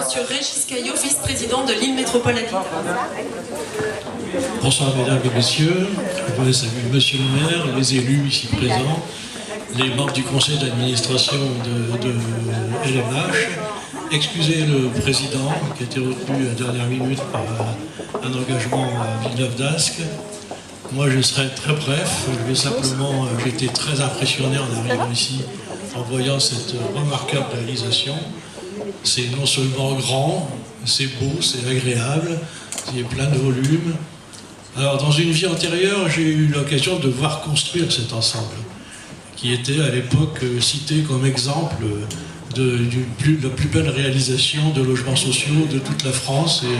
Monsieur Régis Caillot, vice-président de l'île Métropole Habitat. Bonsoir mesdames et messieurs, je voudrais saluer monsieur le maire, les élus ici présents, les membres du conseil d'administration de LMH. Excusez le président qui a été retenu à la dernière minute par un engagement à Villeneuve-d'Ascq. Moi je serai très bref, j'ai été très impressionné en arrivant ici en voyant cette remarquable réalisation. C'est non seulement grand, c'est beau, c'est agréable, il y a plein de volumes. Alors dans une vie antérieure, j'ai eu l'occasion de voir construire cet ensemble, qui était à l'époque cité comme exemple de la plus belle réalisation de logements sociaux de toute la France, et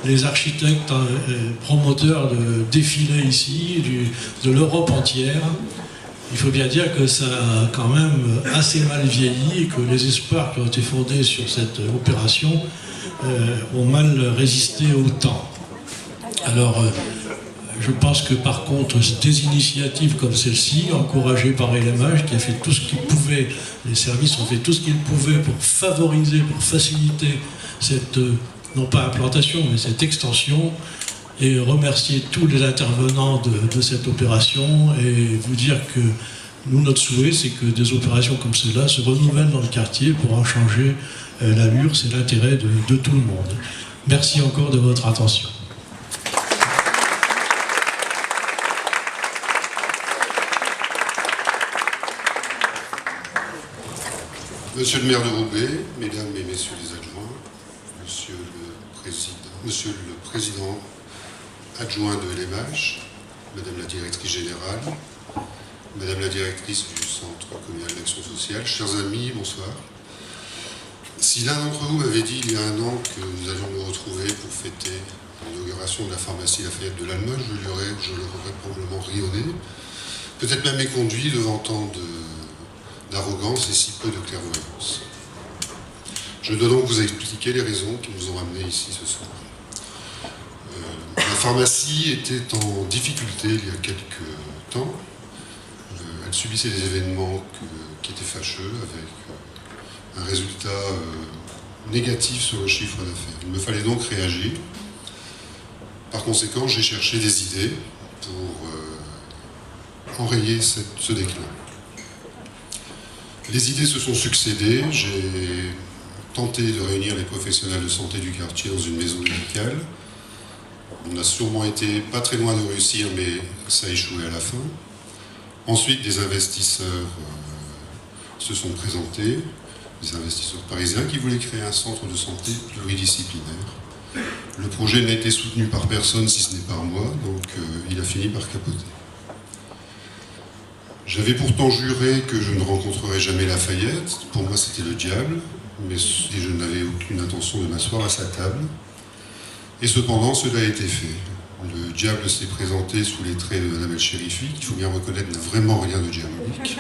les architectes promoteurs défilaient ici, de l'Europe entière. Il faut bien dire que ça a quand même assez mal vieilli et que les espoirs qui ont été fondés sur cette opération ont mal résisté au temps. Alors, je pense que par contre, des initiatives comme celle-ci, encouragées par LMH, qui a fait tout ce qu'il pouvait, les services ont fait tout ce qu'ils pouvaient pour favoriser, pour faciliter cette, non pas implantation, mais cette extension, et remercier tous les intervenants de cette opération, et vous dire que nous, notre souhait, c'est que des opérations comme celle-là se renouvellent dans le quartier pour en changer l'allure. C'est l'intérêt de tout le monde. Merci encore de votre attention. Monsieur le maire de Roubaix, mesdames et messieurs les adjoints, monsieur le président adjoint de LMH, madame la directrice générale, madame la directrice du Centre communal d'action sociale, chers amis, bonsoir. Si l'un d'entre vous m'avait dit il y a un an que nous allions nous retrouver pour fêter l'inauguration de la pharmacie Lafayette de Lannemezan, je leur aurais probablement rionné, peut-être même éconduit devant tant d'arrogance et si peu de clairvoyance. Je dois donc vous expliquer les raisons qui nous ont amenés ici ce soir. La pharmacie était en difficulté il y a quelques temps. Elle subissait des événements qui étaient fâcheux, avec un résultat négatif sur le chiffre d'affaires. Il me fallait donc réagir. Par conséquent, j'ai cherché des idées pour enrayer ce déclin. Les idées se sont succédées. J'ai tenté de réunir les professionnels de santé du quartier dans une maison médicale. On a sûrement été pas très loin de réussir, mais ça a échoué à la fin. Ensuite, des investisseurs se sont présentés, des investisseurs parisiens qui voulaient créer un centre de santé pluridisciplinaire. Le projet n'a été soutenu par personne, si ce n'est par moi, donc il a fini par capoter. J'avais pourtant juré que je ne rencontrerais jamais Lafayette. Pour moi, c'était le diable, et je n'avais aucune intention de m'asseoir à sa table. Et cependant, cela a été fait. Le diable s'est présenté sous les traits de Madame El Chérifi, qu'il faut bien reconnaître n'a vraiment rien de diabolique.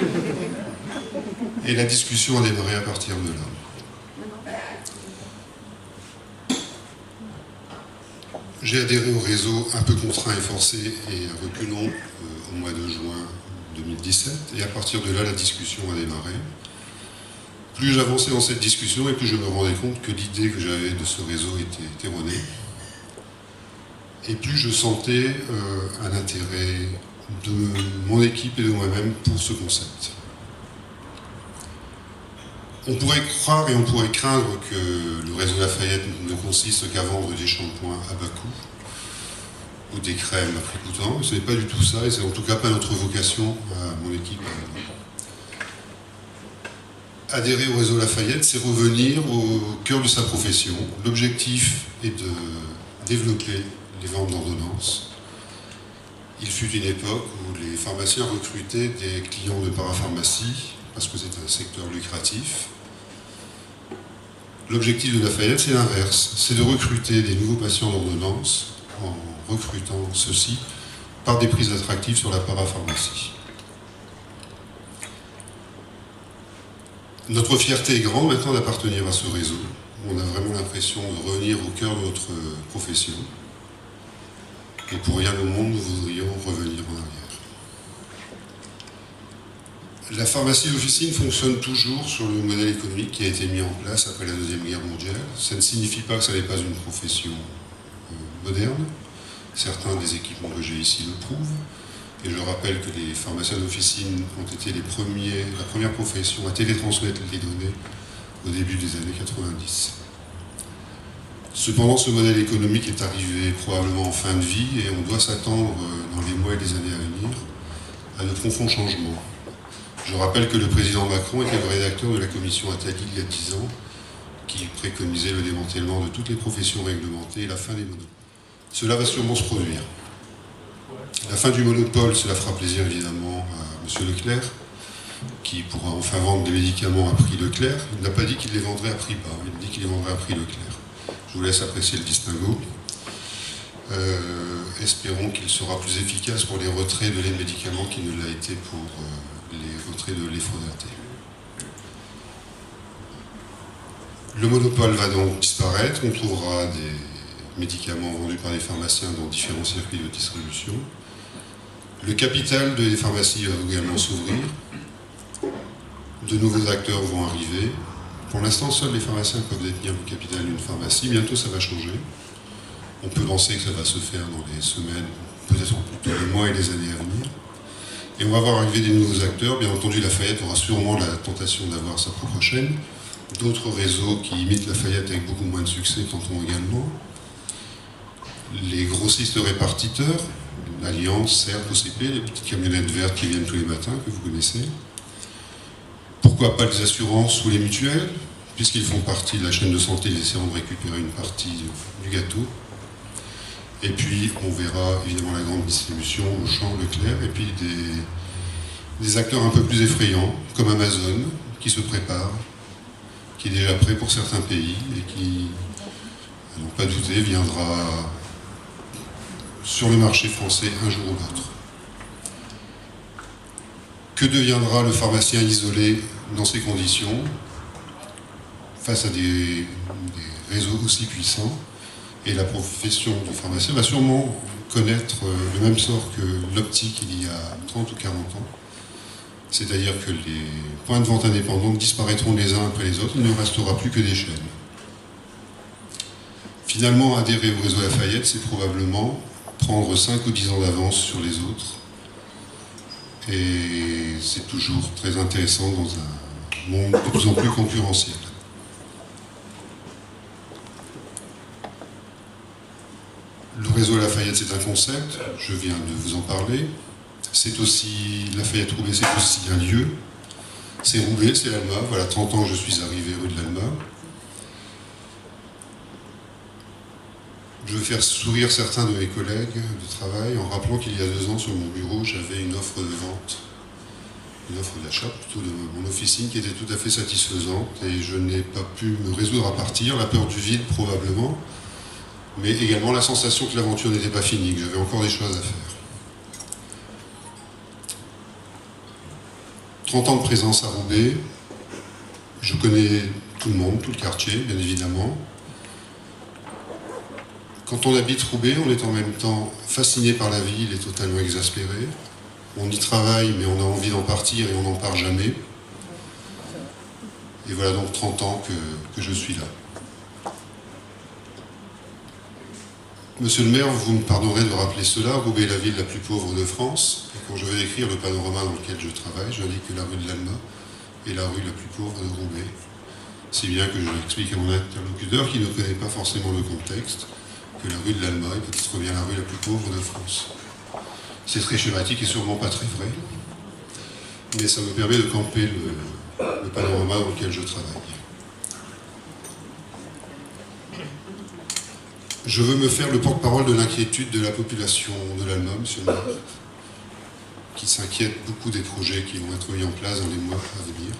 Et la discussion a démarré à partir de là. J'ai adhéré au réseau un peu contraint et forcé et à reculons au mois de juin 2017. Et à partir de là, la discussion a démarré. Plus j'avançais dans cette discussion et plus je me rendais compte que l'idée que j'avais de ce réseau était erronée. Et plus je sentais un intérêt de mon équipe et de moi-même pour ce concept. On pourrait croire et on pourrait craindre que le réseau Lafayette ne consiste qu'à vendre des shampoings à bas coût ou des crèmes à prix coûtant. Ce n'est pas du tout ça, et c'est en tout cas pas notre vocation à mon équipe. Adhérer au réseau Lafayette, c'est revenir au cœur de sa profession. L'objectif est de développer les ventes d'ordonnances. Il fut une époque où les pharmaciens recrutaient des clients de parapharmacie parce que c'est un secteur lucratif. L'objectif de Lafayette, c'est l'inverse, c'est de recruter des nouveaux patients d'ordonnance en recrutant ceux-ci par des prix attractifs sur la parapharmacie. Notre fierté est grande maintenant d'appartenir à ce réseau. On a vraiment l'impression de revenir au cœur de notre profession. Et pour rien au monde, nous voudrions revenir en arrière. La pharmacie d'officine fonctionne toujours sur le modèle économique qui a été mis en place après la Deuxième Guerre mondiale. Ça ne signifie pas que ça n'est pas une profession moderne. Certains des équipements que j'ai ici le prouvent. Et je rappelle que les pharmaciens d'officine ont été la première profession à télétransmettre les données au début des années 90. Cependant, ce modèle économique est arrivé probablement en fin de vie et on doit s'attendre dans les mois et les années à venir à de profonds changements. Je rappelle que le président Macron était le rédacteur de la commission Attali il y a 10 ans, qui préconisait le démantèlement de toutes les professions réglementées et la fin des monopoles. Cela va sûrement se produire. La fin du monopole, cela fera plaisir évidemment à M. Leclerc, qui pourra enfin vendre des médicaments à prix Leclerc. Il n'a pas dit qu'il les vendrait à prix bas, il dit qu'il les vendrait à prix Leclerc. Je vous laisse apprécier le distinguo. Espérons qu'il sera plus efficace pour les retraits de l'aide médicaments qu'il ne l'a été pour les retraits de l'Effrodaté. Le monopole va donc disparaître, on trouvera des médicaments vendus par des pharmaciens dans différents circuits de distribution. Le capital des pharmacies va également s'ouvrir. De nouveaux acteurs vont arriver. Pour l'instant, seuls les pharmaciens peuvent détenir le capital d'une pharmacie. Bientôt, ça va changer. On peut penser que ça va se faire dans les semaines, peut-être plutôt les mois et les années à venir. Et on va voir arriver des nouveaux acteurs. Bien entendu, Lafayette aura sûrement la tentation d'avoir sa propre chaîne. D'autres réseaux qui imitent Lafayette avec beaucoup moins de succès tenteront également. Les grossistes répartiteurs, Alliance, CERF, OCP, les petites camionnettes vertes qui viennent tous les matins, que vous connaissez. Pourquoi pas les assurances ou les mutuelles, puisqu'ils font partie de la chaîne de santé, ils essaieront de récupérer une partie du gâteau. Et puis, on verra évidemment la grande distribution, Auchan, Leclerc, et puis des acteurs un peu plus effrayants, comme Amazon, qui se prépare, qui est déjà prêt pour certains pays, et qui, à n'en pas douter, viendra sur le marché français un jour ou l'autre. Que deviendra le pharmacien isolé dans ces conditions, face à des réseaux aussi puissants? Et la profession de pharmacien va sûrement connaître le même sort que l'optique il y a 30 ou 40 ans. C'est-à-dire que les points de vente indépendants disparaîtront les uns après les autres, il ne restera plus que des chaînes. Finalement, adhérer au réseau Lafayette, c'est probablement prendre 5 ou 10 ans d'avance sur les autres. Et c'est toujours très intéressant dans un monde de plus en plus concurrentiel. Le réseau Lafayette, c'est un concept, je viens de vous en parler. C'est aussi, Lafayette-Roubaix, c'est aussi un lieu. C'est Roubaix, c'est l'Alma. Voilà, 30 ans que je suis arrivé rue de l'Alma. Je veux faire sourire certains de mes collègues de travail en rappelant qu'il y a 2 ans, sur mon bureau, j'avais une offre de vente, une offre d'achat plutôt de mon officine qui était tout à fait satisfaisante et je n'ai pas pu me résoudre à partir, la peur du vide probablement, mais également la sensation que l'aventure n'était pas finie, que j'avais encore des choses à faire. 30 ans de présence à Roubaix, je connais tout le monde, tout le quartier, bien évidemment. Quand on habite Roubaix, on est en même temps fasciné par la ville et totalement exaspéré. On y travaille, mais on a envie d'en partir et on n'en part jamais. Et voilà donc 30 ans que je suis là. Monsieur le maire, vous me pardonnerez de rappeler cela, Roubaix est la ville la plus pauvre de France. Et quand je vais écrire le panorama dans lequel je travaille, j'indique que la rue de l'Alma est la rue la plus pauvre de Roubaix. Si bien que je l'explique à mon interlocuteur qui ne connaît pas forcément le contexte, que la rue de l'Alma est peut-être bien la rue la plus pauvre de France. C'est très schématique et sûrement pas très vrai, mais ça me permet de camper le panorama dans lequel je travaille. Je veux me faire le porte-parole de l'inquiétude de la population de l'Alma, monsieur le maire, qui s'inquiète beaucoup des projets qui vont être mis en place dans les mois à venir.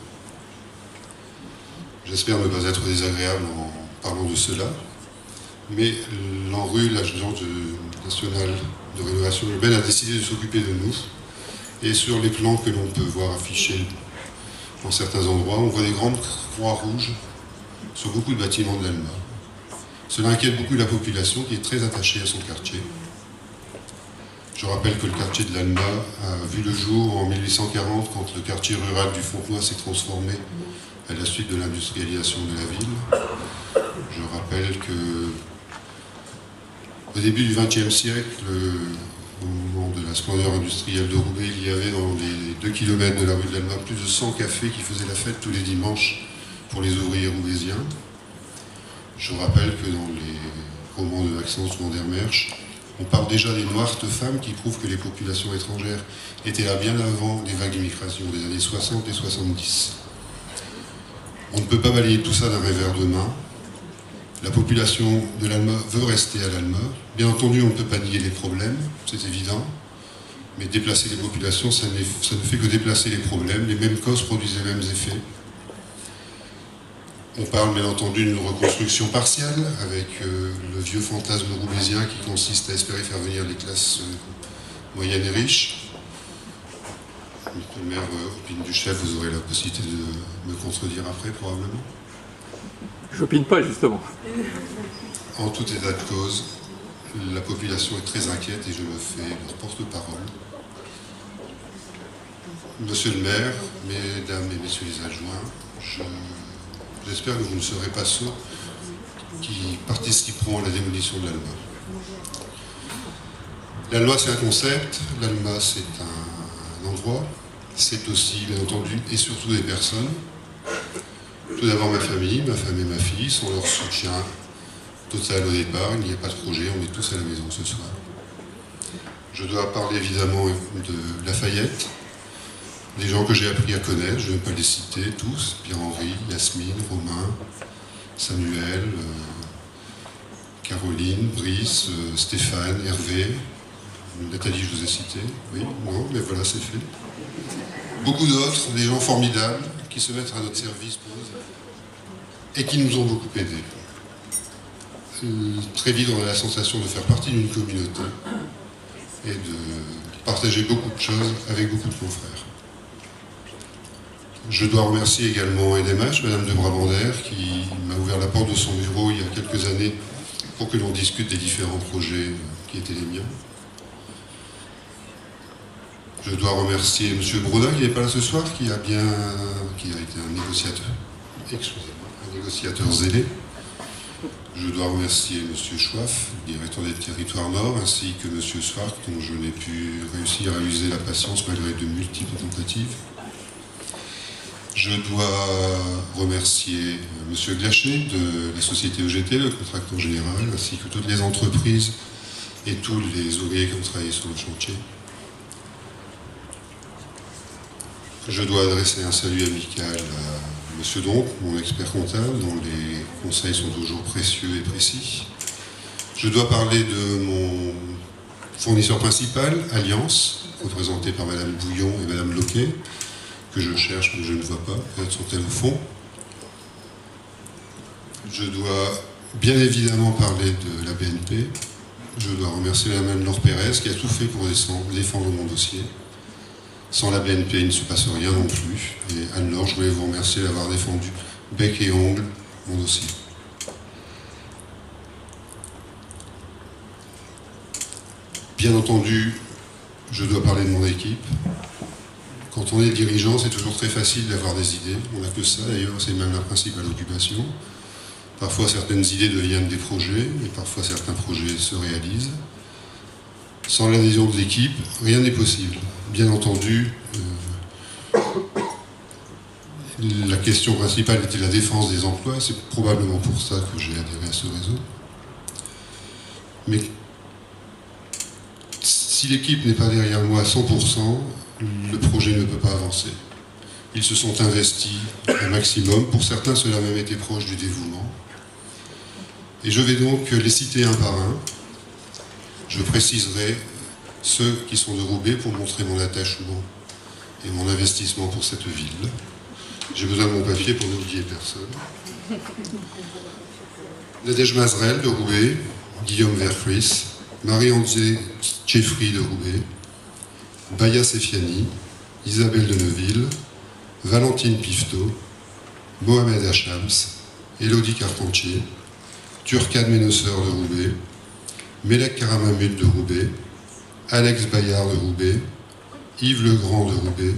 J'espère ne pas être désagréable en parlant de cela, mais l'ANRU, l'Agence nationale de rénovation urbaine, a décidé de s'occuper de nous. Et sur les plans que l'on peut voir affichés dans certains endroits, on voit des grandes croix rouges sur beaucoup de bâtiments de l'Alma. Cela inquiète beaucoup la population qui est très attachée à son quartier. Je rappelle que le quartier de l'Alma a vu le jour en 1840 quand le quartier rural du Fontenoy s'est transformé à la suite de l'industrialisation de la ville. Je rappelle que au début du XXe siècle, au moment de la splendeur industrielle de Roubaix, il y avait dans les 2 km de la rue de l'Alma plus de 100 cafés qui faisaient la fête tous les dimanches pour les ouvriers roubaisiens. Je rappelle que dans les romans de Maxence Vandermeersch, on parle déjà des noirtes femmes qui prouvent que les populations étrangères étaient là bien avant les vagues d'immigration des années 60 et 70. On ne peut pas balayer tout ça d'un revers de main. La population de l'Alma veut rester à l'Alma. Bien entendu, on ne peut pas nier les problèmes, c'est évident. Mais déplacer les populations, ça ne fait que déplacer les problèmes. Les mêmes causes produisent les mêmes effets. On parle bien entendu d'une reconstruction partielle, avec le vieux fantasme roubaisien qui consiste à espérer faire venir les classes moyennes et riches. Le maire opine du chef, vous aurez la possibilité de me contredire après, probablement. J'opine pas, justement. En tout état de cause, la population est très inquiète et je me fais leur porte-parole. Monsieur le maire, mesdames et messieurs les adjoints, j'espère que vous ne serez pas ceux qui participeront à la démolition de l'Alma. L'Alma, c'est un concept, l'Alma, c'est un endroit, c'est aussi, bien entendu, et surtout des personnes. Tout d'abord ma femme et ma fille, sans leur soutien total au départ, il n'y a pas de projet, on est tous à la maison ce soir. Je dois parler évidemment de Lafayette, des gens que j'ai appris à connaître, je ne vais pas les citer tous, Pierre-Henri, Yasmine, Romain, Samuel, Caroline, Brice, Stéphane, Hervé, Nathalie je vous ai cité, oui, non, mais voilà c'est fait. Beaucoup d'autres, des gens formidables qui se mettent à notre service pour nous et qui nous ont beaucoup aidés. Très vite on a la sensation de faire partie d'une communauté et de partager beaucoup de choses avec beaucoup de confrères. Je dois remercier également LMH, Madame de Brabander, qui m'a ouvert la porte de son bureau il y a quelques années pour que l'on discute des différents projets qui étaient les miens. Je dois remercier M. Brodin, qui n'est pas là ce soir, qui a été un négociateur, un négociateur zélé. Je dois remercier M. Schwaff, directeur des territoires Nord, ainsi que M. Swark, dont je n'ai pu réussir à user la patience malgré de multiples tentatives. Je dois remercier M. Glachet de la société EGT, le contractant général, ainsi que toutes les entreprises et tous les ouvriers qui ont travaillé sur le chantier. Je dois adresser un salut amical à M. Donc, mon expert comptable, dont les conseils sont toujours précieux et précis. Je dois parler de mon fournisseur principal, Alliance, représenté par Mme Bouillon et Mme Loquet, que je cherche mais je ne vois pas, peut-être sont-elles au fond. Je dois bien évidemment parler de la BNP. Je dois remercier Mme Laure Pérez qui a tout fait pour défendre mon dossier. Sans la BNP, il ne se passe rien non plus. Et Anne-Laure, je voulais vous remercier d'avoir défendu bec et ongle mon dossier. Bien entendu, je dois parler de mon équipe. Quand on est dirigeant, c'est toujours très facile d'avoir des idées. On n'a que ça d'ailleurs, c'est même la principale occupation. Parfois, certaines idées deviennent des projets, et parfois certains projets se réalisent. Sans l'adhésion de l'équipe, rien n'est possible. Bien entendu, la question principale était la défense des emplois. C'est probablement pour ça que j'ai adhéré à ce réseau. Mais si l'équipe n'est pas derrière moi à 100%, le projet ne peut pas avancer. Ils se sont investis un maximum. Pour certains, cela a même été proche du dévouement. Et je vais donc les citer un par un. Je préciserai ceux qui sont de Roubaix pour montrer mon attachement et mon investissement pour cette ville. J'ai besoin de mon papier pour n'oublier personne. Nadège Mazerel de Roubaix, Guillaume Verfris, Marie-André Tcheffry de Roubaix, Baya Sefiani, Isabelle de Neuville, Valentine Pifto, Mohamed Hachams, Élodie Carpentier, Turcane Ménesseur de Roubaix, Mélek Karamamut de Roubaix, Alex Bayard de Roubaix, Yves Legrand de Roubaix,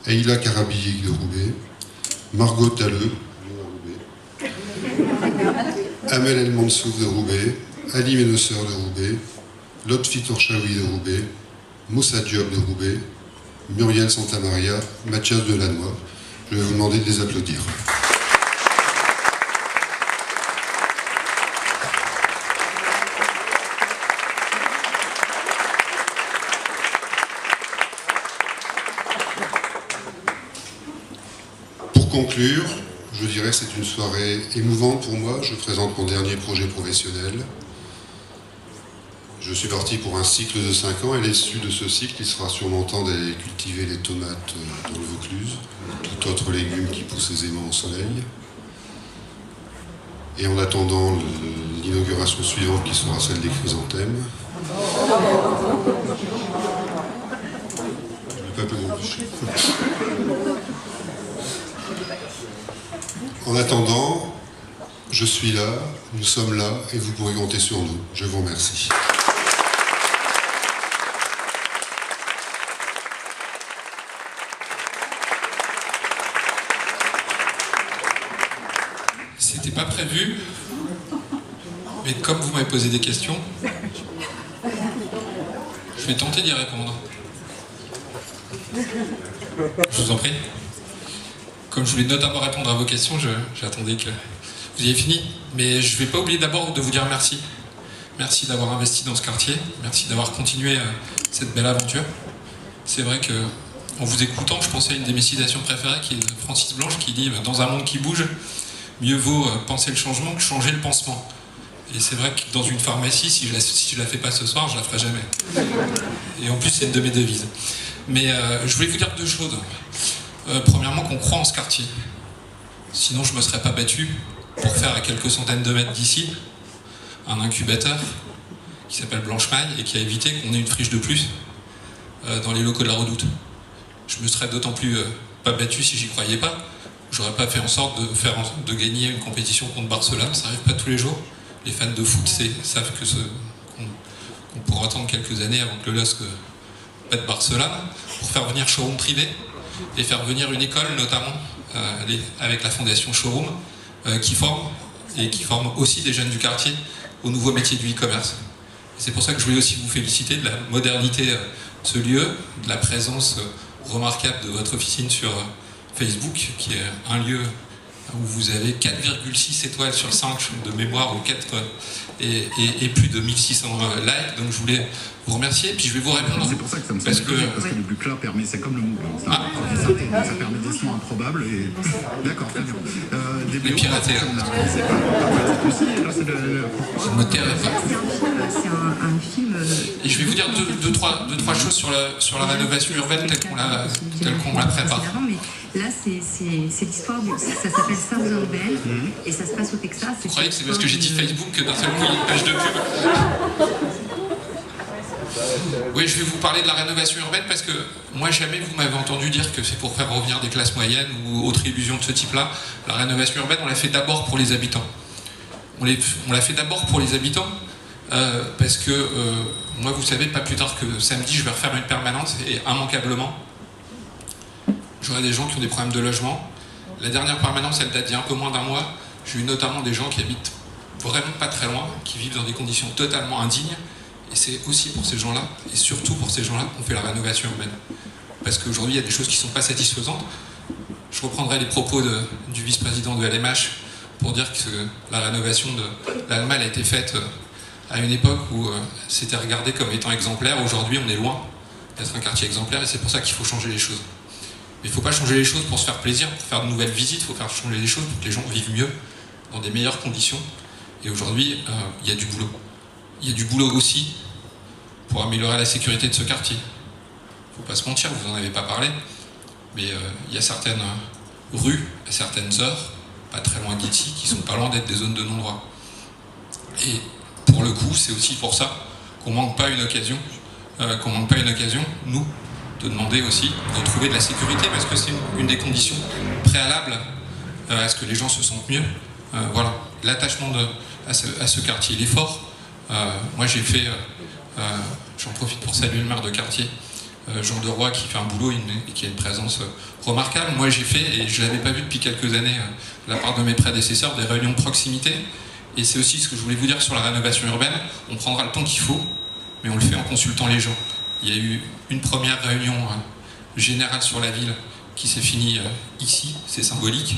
Eila Karabillik de Roubaix, Margot Talleux de Roubaix, Amel El Mansouf de Roubaix, Ali Ménesseur de Roubaix, Lotfi Tourchaoui de Roubaix, Moussa Diop de Roubaix, Muriel Santamaria, Mathias Delannoy. Je vais vous demander de les applaudir. Pour conclure, je dirais que c'est une soirée émouvante pour moi. Je présente mon dernier projet professionnel. Je suis parti pour un cycle de 5 ans et l'issue de ce cycle, il sera sûrement temps d'aller cultiver les tomates dans le Vaucluse, ou tout autre légume qui pousse aisément au soleil. Et en attendant l'inauguration suivante qui sera celle des chrysanthèmes, je ne vais pas plus m'empêcher. En attendant, je suis là, nous sommes là et vous pourrez compter sur nous. Je vous remercie. C'était pas prévu, mais comme vous m'avez posé des questions, je vais tenter d'y répondre. Je vous en prie. Comme je voulais notamment répondre à vos questions, j'attendais que vous ayez fini. Mais je ne vais pas oublier d'abord de vous dire merci. Merci d'avoir investi dans ce quartier. Merci d'avoir continué cette belle aventure. C'est vrai que, en vous écoutant, je pensais à une de mes citations préférées, qui est de Francis Blanche, qui dit « Dans un monde qui bouge, mieux vaut penser le changement que changer le pansement ». Et c'est vrai que dans une pharmacie, si je la fais pas ce soir, je la ferai jamais. Et en plus, c'est une de mes devises. Mais je voulais vous dire deux choses. Premièrement, qu'on croit en ce quartier. Sinon, je ne me serais pas battu pour faire à quelques centaines de mètres d'ici un incubateur qui s'appelle Blanche-Maille et qui a évité qu'on ait une friche de plus dans les locaux de la Redoute. Je me serais d'autant plus pas battu si j'y croyais pas. J'aurais pas fait en sorte de gagner une compétition contre Barcelone. Ça n'arrive pas tous les jours. Les fans de foot savent qu'on pourra attendre quelques années avant que le LOSC batte Barcelone pour faire venir Showroom privé et faire venir une école notamment avec la fondation Showroom qui forme aussi des jeunes du quartier au nouveau métier du e-commerce. C'est pour ça que je voulais aussi vous féliciter de la modernité de ce lieu, de la présence remarquable de votre officine sur Facebook, qui est un lieu où vous avez 4,6 étoiles sur 5 de mémoire ou 4 et plus de 1600 likes. Donc je voulais vous remercier, puis je vais vous répondre. C'est pour ça que ça me semble parce que le Bucla permet, c'est comme le Mont Blanc. Ça permet des sons improbables et... D'accord, très bien. Les piratés. Je me tairai pas. C'est un film... Et je vais vous dire deux, trois choses sur la rénovation urbaine telle qu'on la prépare. Là, c'est l'histoire, ça s'appelle Stars urbaine et ça se passe au Texas. Vous croyez que c'est parce que j'ai dit Facebook que d'un seul coup il y a une page de pub? Oui, je vais vous parler de la rénovation urbaine parce que moi jamais vous m'avez entendu dire que c'est pour faire revenir des classes moyennes ou autre illusion de ce type-là. La rénovation urbaine, on l'a fait d'abord pour les habitants. On l'a fait d'abord pour les habitants parce que moi, vous savez, pas plus tard que samedi, je vais refaire une permanente et immanquablement, j'aurai des gens qui ont des problèmes de logement. La dernière permanence, elle date d'il y a un peu moins d'un mois. J'ai eu notamment des gens qui habitent vraiment pas très loin, qui vivent dans des conditions totalement indignes. Et c'est aussi pour ces gens-là, et surtout pour ces gens-là, qu'on fait la rénovation urbaine. Parce qu'aujourd'hui, il y a des choses qui ne sont pas satisfaisantes. Je reprendrai les propos du vice-président de LMH pour dire que la rénovation de l'Allemagne a été faite à une époque où c'était regardé comme étant exemplaire. Aujourd'hui, on est loin d'être un quartier exemplaire et c'est pour ça qu'il faut changer les choses. Mais il ne faut pas changer les choses pour se faire plaisir, pour faire de nouvelles visites, il faut faire changer les choses pour que les gens vivent mieux, dans des meilleures conditions. Et aujourd'hui, il y a du boulot. Il y a du boulot aussi pour améliorer la sécurité de ce quartier. Il ne faut pas se mentir, vous n'en avez pas parlé, mais il y a certaines rues, à certaines heures, pas très loin d'ici, qui ne sont pas loin d'être des zones de non-droit. Et pour le coup, c'est aussi pour ça qu'on ne manque pas une occasion, nous, de demander aussi de trouver de la sécurité, parce que c'est une des conditions préalables à ce que les gens se sentent mieux. Voilà, l'attachement à ce quartier, il est fort. Moi, j'ai fait J'en profite pour saluer le maire de quartier, Jean Deroy, qui fait un boulot et qui a une présence remarquable. Moi, j'ai fait, et je ne l'avais pas vu depuis quelques années, de la part de mes prédécesseurs, des réunions de proximité. Et c'est aussi ce que je voulais vous dire sur la rénovation urbaine. On prendra le temps qu'il faut, mais on le fait en consultant les gens. Il y a eu une première réunion générale sur la ville qui s'est finie ici, c'est symbolique.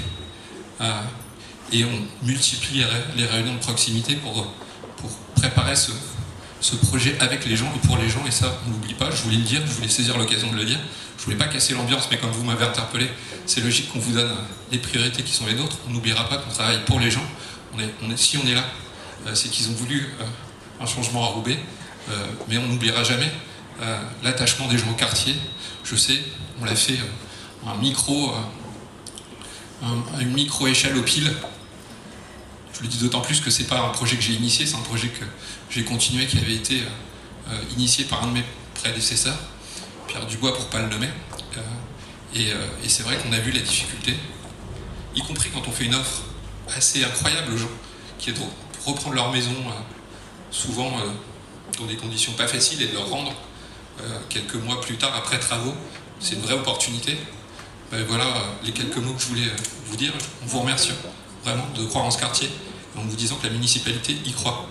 Et on multiplie les réunions de proximité pour préparer ce projet avec les gens et pour les gens, et ça, on n'oublie pas, je voulais le dire, je voulais saisir l'occasion de le dire. Je voulais pas casser l'ambiance, mais comme vous m'avez interpellé, c'est logique qu'on vous donne les priorités qui sont les nôtres. On n'oubliera pas qu'on travaille pour les gens. Si on est là, c'est qu'ils ont voulu un changement à Roubaix, mais on n'oubliera jamais l'attachement des gens au quartier. Je sais, on l'a fait à une micro-échelle au pile. Je le dis d'autant plus que c'est pas un projet que j'ai initié, c'est un projet que j'ai continué, qui avait été initié par un de mes prédécesseurs, Pierre Dubois pour ne pas le nommer. Et c'est vrai qu'on a vu la difficulté, y compris quand on fait une offre assez incroyable aux gens, qui est de reprendre leur maison, souvent dans des conditions pas faciles, et de leur rendre quelques mois plus tard, après travaux. C'est une vraie opportunité. Voilà les quelques mots que je voulais vous dire. On vous remercie vraiment de croire en ce quartier, en vous disant que la municipalité y croit,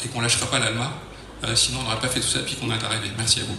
et qu'on ne lâchera pas l'ALMA, sinon on n'aurait pas fait tout ça depuis qu'on est arrivé. Merci à vous.